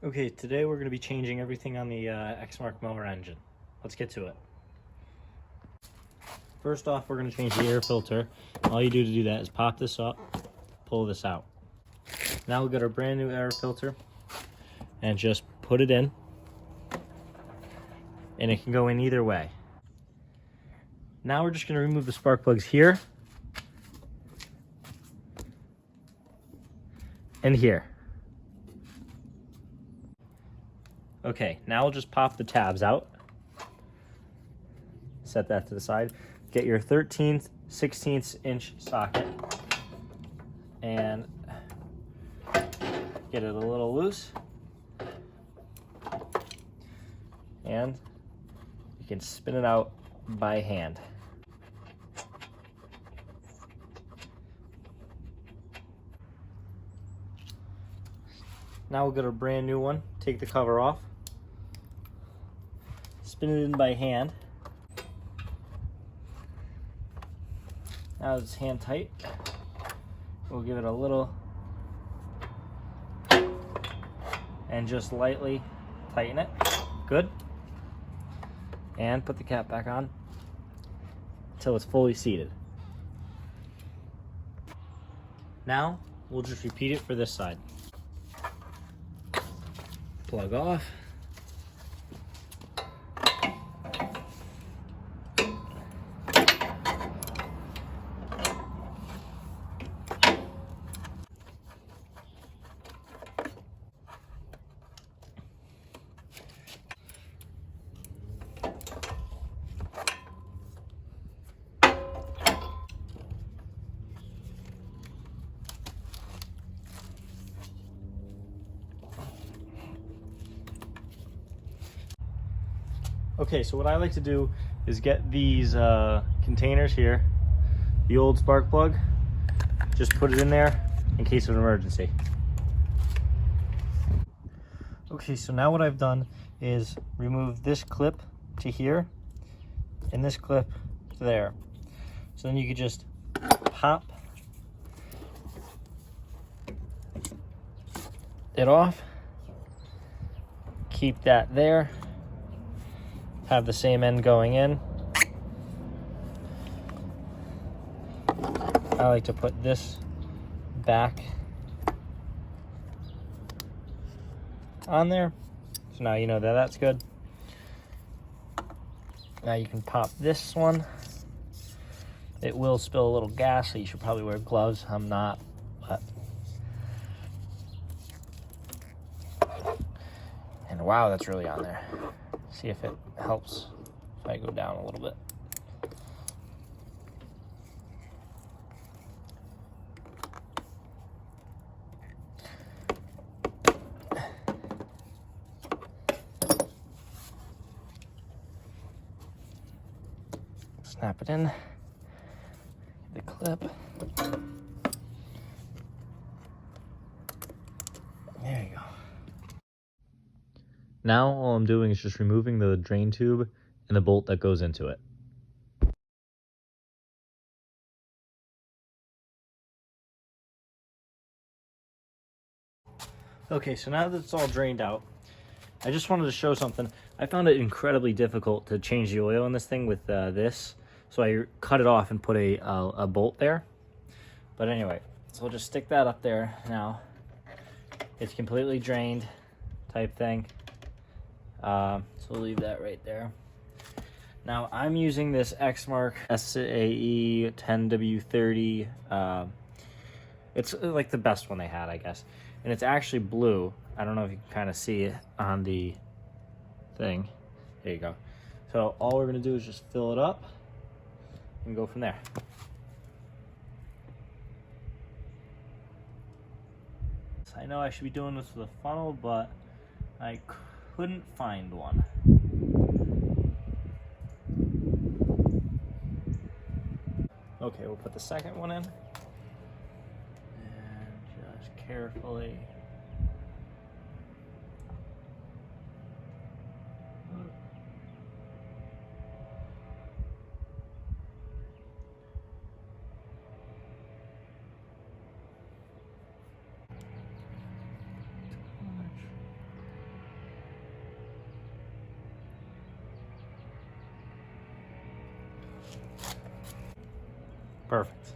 Okay, today we're going to be changing everything on the Exmark mower engine. Let's get to it. First off, we're going to change the air filter. All you do to do that is pop this up, pull this out. Now we'll get our brand new air filter and just put it in. And it can go in either way. Now we're just going to remove the spark plugs here and here. Okay, now we'll just pop the tabs out. Set that to the side. Get your 13th, 16th inch socket and get it a little loose. And you can spin it out by hand. Now we'll get a brand new one. Take the cover off. Spin it in by hand. Now it's hand tight. We'll give it a little and just lightly tighten it. Good. And put the cap back on until it's fully seated. Now we'll just repeat it for this side. Plug off. Okay, so what I like to do is get these containers here, the old spark plug, just put it in there in case of an emergency. Okay, so now what I've done is remove this clip to here and this clip to there. So then you could just pop it off, keep that there. Have the same end going in. I like to put this back on there. So now you know that that's good. Now you can pop this one. It will spill a little gas, so you should probably wear gloves. I'm not, but. And wow, that's really on there. See if it helps if I go down a little bit. Snap it in, the clip. There you go. Now all I'm doing is just removing the drain tube and the bolt that goes into it. Okay, so now that it's all drained out, I just wanted to show something. I found it incredibly difficult to change the oil in this thing with this, so I cut it off and put a bolt there. But anyway, so we'll just stick that up there now. It's completely drained type thing. So we'll leave that right there. Now I'm using this Exmark SAE 10W30. It's like the best one they had, I guess. And it's actually blue. I don't know if you can kind of see it on the thing. There you go. So all we're gonna do is just fill it up and go from there. So I know I should be doing this with a funnel, but I couldn't find one. Okay, we'll put the second one in. And just carefully. Perfect.